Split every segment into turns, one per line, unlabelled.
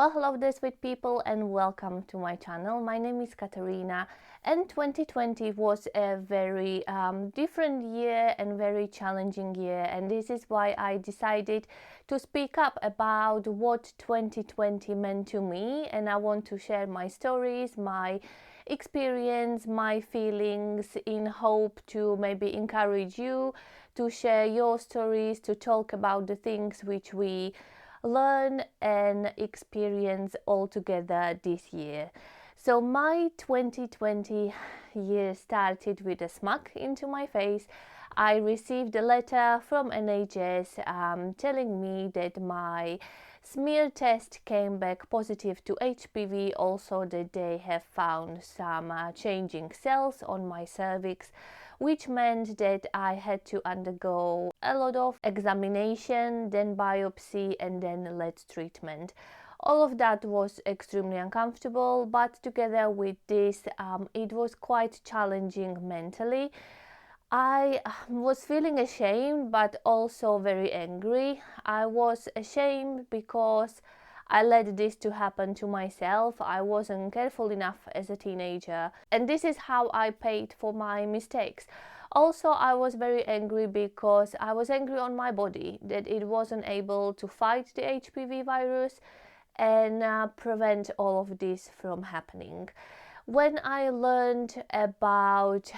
Well, hello there, sweet people, and welcome to my channel. My name is Katarina, and 2020 was a very different year and very challenging year, and this is why I decided to speak up about what 2020 meant to me, and I want to share my stories, my experience, my feelings, in hope to maybe encourage you to share your stories, to talk about the things which we learn and experience all together this year. So my 2020 year started with a smack into my face. I received a letter from NHS telling me that my smear test came back positive to HPV, also that they have found some changing cells on my cervix, which meant that I had to undergo a lot of examination, then biopsy, and then lead treatment. All of that was extremely uncomfortable, but together with this, it was quite challenging mentally. I was feeling ashamed, but also very angry. I was ashamed because I let this to happen to myself. I wasn't careful enough as a teenager, and this is how I paid for my mistakes. Also, I was very angry because I was angry on my body that it wasn't able to fight the HPV virus and prevent all of this from happening. When I learned about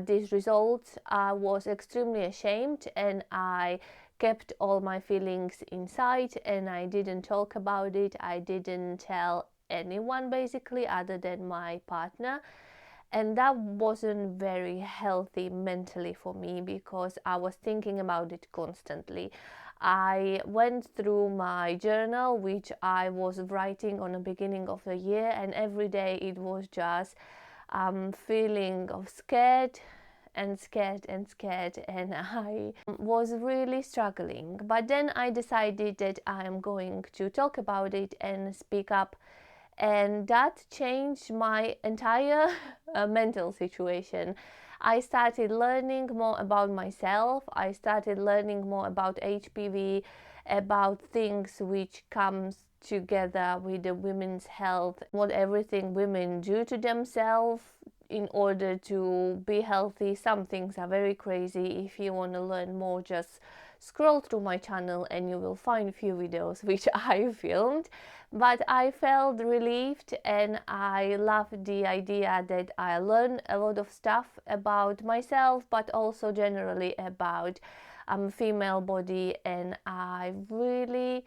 these results, I was extremely ashamed, and I kept all my feelings inside, and I didn't talk about it. I didn't tell anyone basically other than my partner, and that wasn't very healthy mentally for me because I was thinking about it constantly. I went through my journal, which I was writing on the beginning of the year, and every day it was just feeling of scared and scared and scared, and I was really struggling. But then I decided that I am going to talk about it and speak up, and that changed my entire mental situation. I started learning more about myself. I started learning more about HPV, about things which comes together with the women's health, what everything women do to themselves in order to be healthy. Some things are very crazy. If you want to learn more, just scroll through my channel and you will find a few videos which I filmed. But I felt relieved, and I loved the idea that I learned a lot of stuff about myself, but also generally about female body, and I really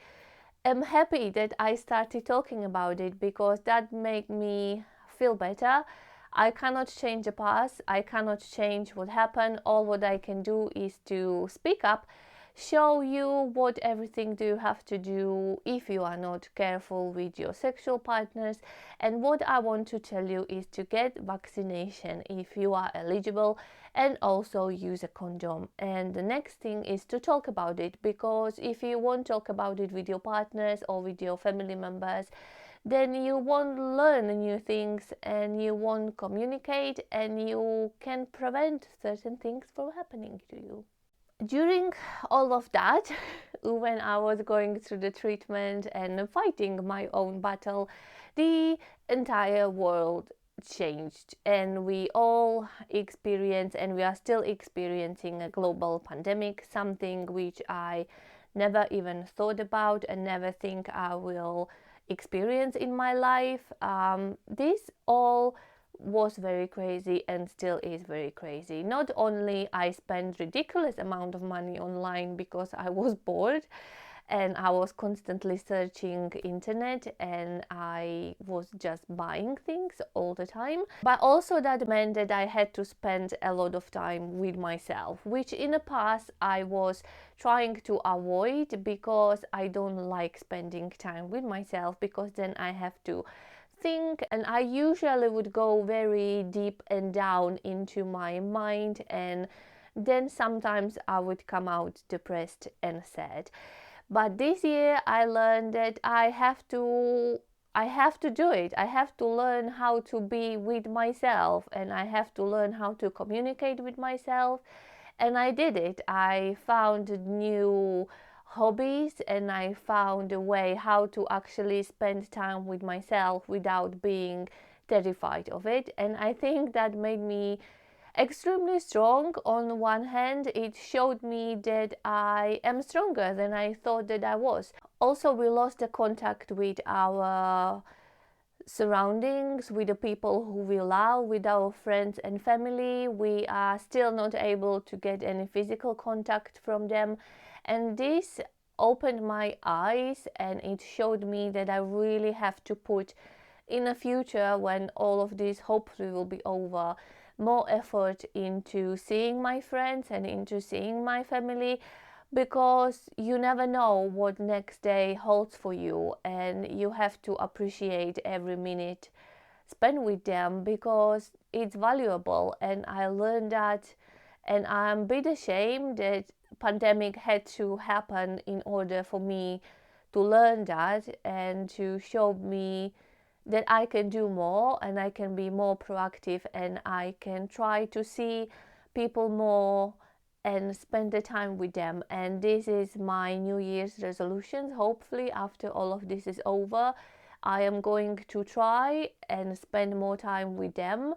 am happy that I started talking about it because that made me feel better. I cannot change the past, I cannot change what happened. All what I can do is to speak up, show you what everything do you have to do if you are not careful with your sexual partners. And what I want to tell you is to get vaccination if you are eligible, and also use a condom. And the next thing is to talk about it, because if you won't talk about it with your partners or with your family members, then you won't learn new things and you won't communicate, and you can prevent certain things from happening to you. During all of that, when I was going through the treatment and fighting my own battle, the entire world changed, and we all experienced, and we are still experiencing, a global pandemic, something which I never even thought about and never think I will experience in my life. This all was very crazy and still is very crazy. Not only I spent ridiculous amount of money online because I was bored and I was constantly searching internet and I was just buying things all the time, but also that meant that I had to spend a lot of time with myself, which in the past I was trying to avoid because I don't like spending time with myself, because then I have to think, and I usually would go very deep and down into my mind, and then sometimes I would come out depressed and sad. But this year I learned that I have to do it. I have to learn how to be with myself, and I have to learn how to communicate with myself, and I did it. I found new hobbies, and I found a way how to actually spend time with myself without being terrified of it. And I think that made me extremely strong. On one hand, it showed me that I am stronger than I thought that I was. Also, we lost the contact with our surroundings, with the people who we love, with our friends and family. We are still not able to get any physical contact from them, and this opened my eyes, and it showed me that I really have to put in the future, when all of this hopefully will be over, more effort into seeing my friends and into seeing my family, because you never know what next day holds for you, and you have to appreciate every minute spent with them because it's valuable. And I learned that, and I'm a bit ashamed that pandemic had to happen in order for me to learn that and to show me that I can do more and I can be more proactive and I can try to see people more and spend the time with them. And this is my New Year's resolutions. Hopefully, after all of this is over, I am going to try and spend more time with them,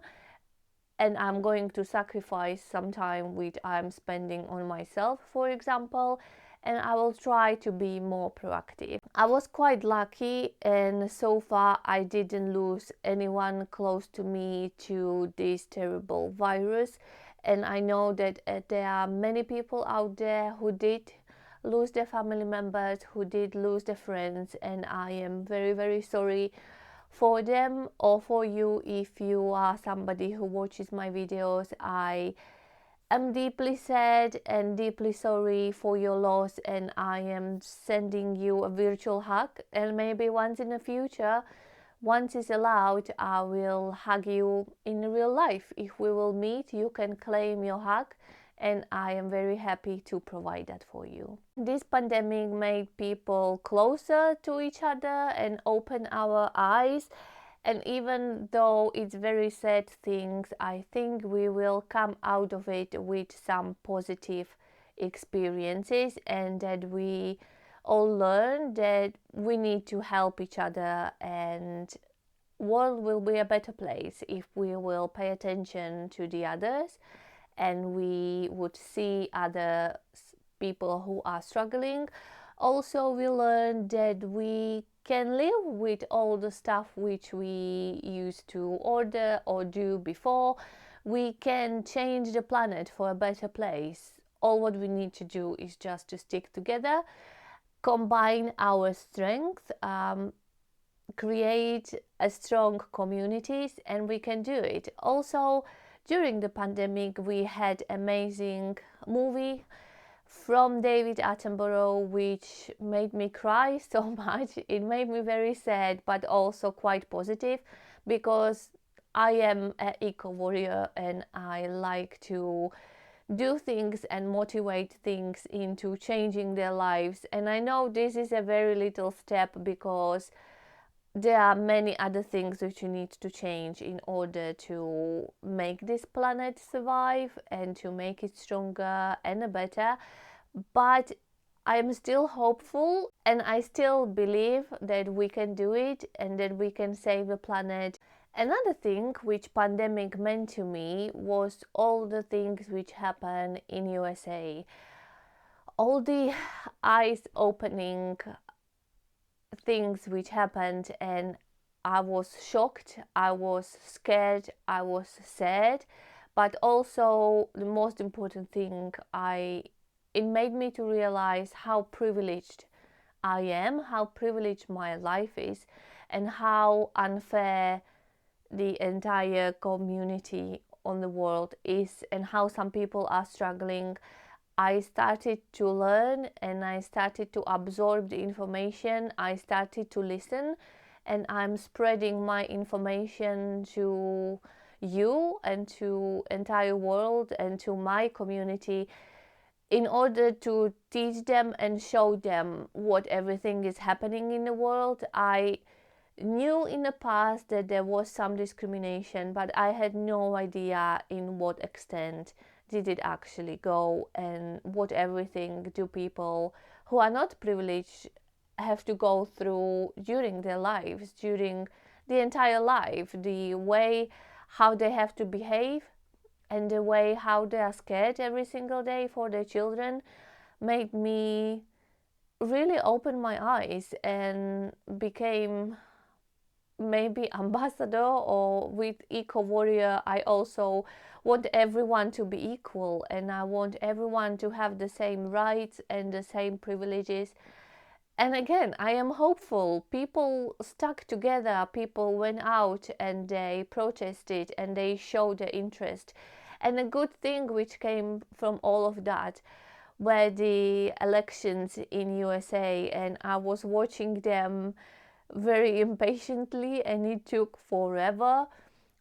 and I'm going to sacrifice some time which I'm spending on myself, for example, and I will try to be more proactive. I was quite lucky, and so far I didn't lose anyone close to me to this terrible virus. And I know that there are many people out there who did lose their family members, who did lose their friends, and I am very, very sorry for them or for you if you are somebody who watches my videos. I am deeply sad and deeply sorry for your loss, and I am sending you a virtual hug, and maybe once in the future, once it's allowed, I will hug you in real life. If we will meet, you can claim your hug, and I am very happy to provide that for you. This pandemic made people closer to each other and open our eyes. And even though it's very sad things, I think we will come out of it with some positive experiences, and that we all learn that we need to help each other, and world will be a better place if we will pay attention to the others, and we would see other people who are struggling. Also, we learned that we can live with all the stuff which we used to order or do before. We can change the planet for a better place. All what we need to do is just to stick together, combine our strength, create a strong communities, and we can do it. Also, during the pandemic, we had amazing movie from David Attenborough, which made me cry so much. It made me very sad, but also quite positive, because I am an eco warrior and I like to do things and motivate things into changing their lives. And I know this is a very little step, because there are many other things which you need to change in order to make this planet survive and to make it stronger and better. But I'm still hopeful, and I still believe that we can do it and that we can save the planet. Another thing which pandemic meant to me was all the things which happen in USA. All the eyes-opening things which happened, and I was shocked, I was scared, I was sad, but also the most important thing, it made me to realize how privileged I am, how privileged my life is, and how unfair the entire community on the world is, and how some people are struggling. I started to learn, and I started to absorb the information. I started to listen, and I'm spreading my information to you and to entire world and to my community, in order to teach them and show them what everything is happening in the world. I knew in the past that there was some discrimination, but I had no idea in what extent did it actually go, and what everything do people who are not privileged have to go through during their lives, during the entire life, the way how they have to behave and the way how they are scared every single day for their children, made me really open my eyes and became maybe ambassador, or with Eco Warrior I also want everyone to be equal, and I want everyone to have the same rights and the same privileges. And again, I am hopeful. People stuck together, people went out and they protested and they showed their interest. And a good thing which came from all of that were the elections in USA, and I was watching them very impatiently and it took forever.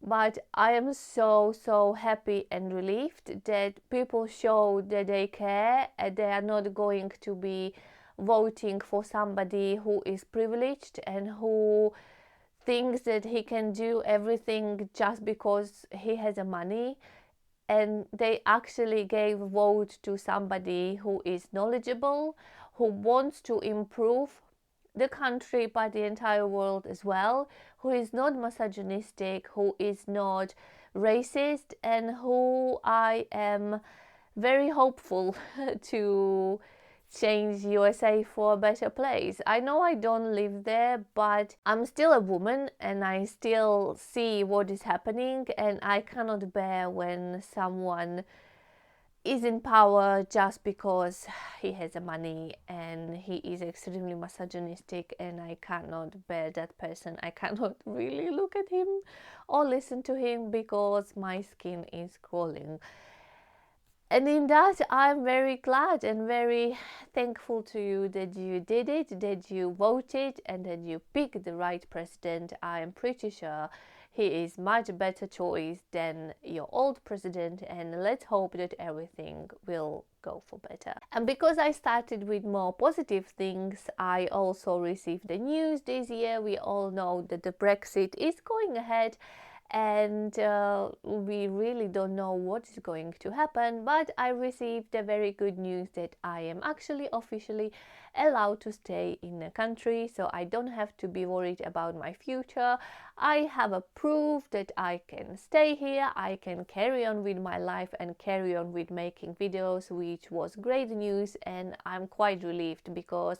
But I am so happy and relieved that people show that they care and they are not going to be voting for somebody who is privileged and who thinks that he can do everything just because he has the money. And they actually gave vote to somebody who is knowledgeable, who wants to improve the country but the entire world as well, who is not misogynistic, who is not racist, and who I am very hopeful to change USA for a better place. I know I don't live there, but I'm still a woman and I still see what is happening, and I cannot bear when someone is in power just because he has the money, and he is extremely misogynistic, and I cannot bear that person. I cannot really look at him or listen to him because my skin is crawling. And in that, I'm very glad and very thankful to you that you did it, that you voted, and that you picked the right president. I am pretty sure he is much better choice than your old president, and let's hope that everything will go for better. And because I started with more positive things, I also received the news this year. We all know that the Brexit is going ahead, and we really don't know what is going to happen, but I received the very good news that I am actually officially allowed to stay in the country, so I don't have to be worried about my future. I have a proof that I can stay here, I can carry on with my life and carry on with making videos, which was great news, and I'm quite relieved because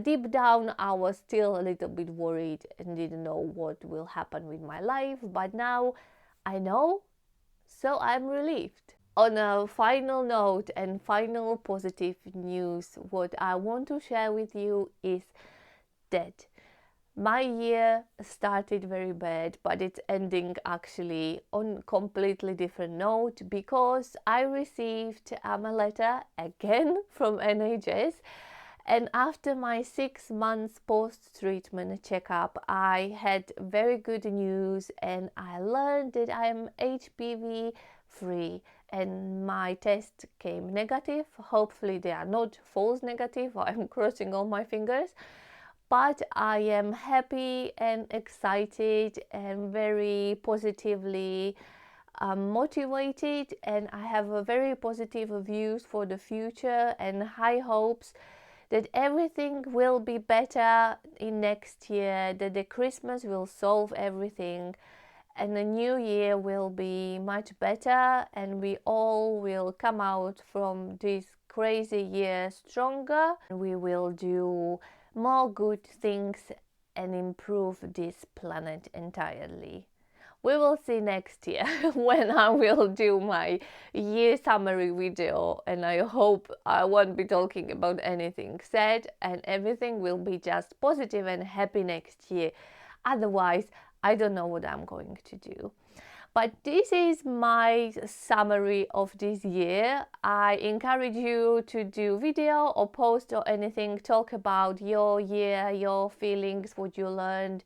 deep down I was still a little bit worried and didn't know what will happen with my life, but now I know, so I'm relieved. On a final note and final positive news, what I want to share with you is that my year started very bad, but it's ending actually on completely different note, because I received a letter again from NHS. And after my 6 months post-treatment checkup, I had very good news, and I learned that I am HPV free, and my test came negative. Hopefully they are not false negative. I'm crossing all my fingers. But I am happy and excited and very positively motivated, and I have a very positive views for the future and high hopes that everything will be better in next year, that the Christmas will solve everything, and the new year will be much better, and we all will come out from this crazy year stronger. We will do more good things and improve this planet entirely. We will see next year when I will do my year summary video, and I hope I won't be talking about anything sad and everything will be just positive and happy next year. Otherwise, I don't know what I'm going to do. But this is my summary of this year. I encourage you to do video or post or anything, talk about your year, your feelings, what you learned,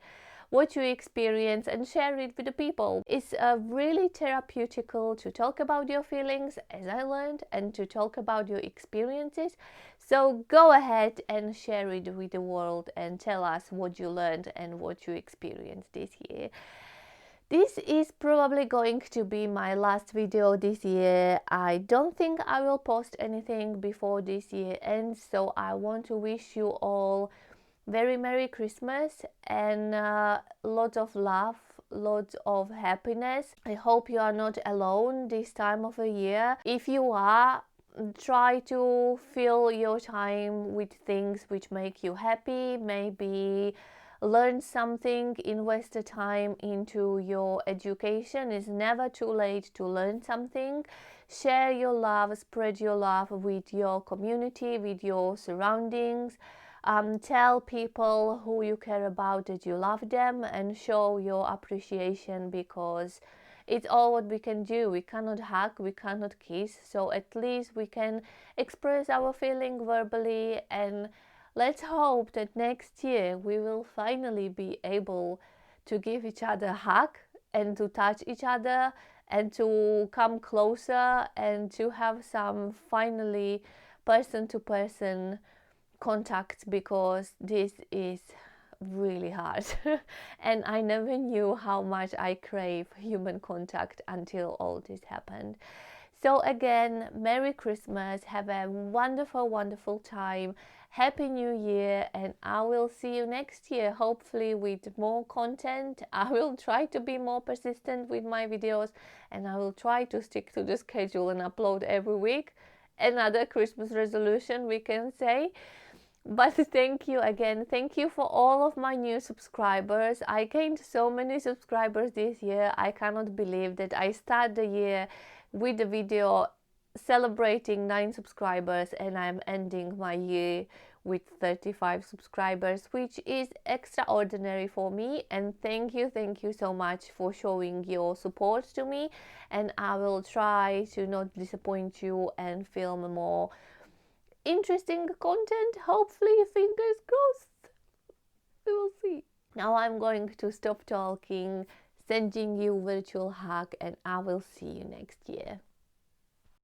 what you experience, and share it with the people. It's really therapeutical to talk about your feelings, as I learned, and to talk about your experiences. So go ahead and share it with the world and tell us what you learned and what you experienced this year. This is probably going to be my last video this year. I don't think I will post anything before this year ends, so I want to wish you all very Merry Christmas and lots of love, lots of happiness. I hope you are not alone this time of the year. If you are, try to fill your time with things which make you happy. Maybe learn something, invest the time into your education. It's never too late to learn something. Share your love, spread your love with your community, with your surroundings. Tell people who you care about that you love them and show your appreciation, because it's all what we can do. We cannot hug, we cannot kiss, so at least we can express our feeling verbally. And let's hope that next year we will finally be able to give each other a hug and to touch each other and to come closer and to have some finally person to person contact, because this is really hard and I never knew how much I crave human contact until all this happened. So again, Merry Christmas, have a wonderful time, Happy New Year, and I will see you next year, hopefully with more content. I will try to be more persistent with my videos and I will try to stick to the schedule and upload every week. Another Christmas resolution, we can say. But thank you again. Thank you for all of my new subscribers. I gained so many subscribers this year. I cannot believe that I start the year with a video celebrating 9 subscribers and I'm ending my year with 35 subscribers, which is extraordinary for me. And thank you so much for showing your support to me. And I will try to not disappoint you and film more interesting content, hopefully, fingers crossed. We will see. Now I'm going to stop talking, sending you virtual hug, and I will see you next year.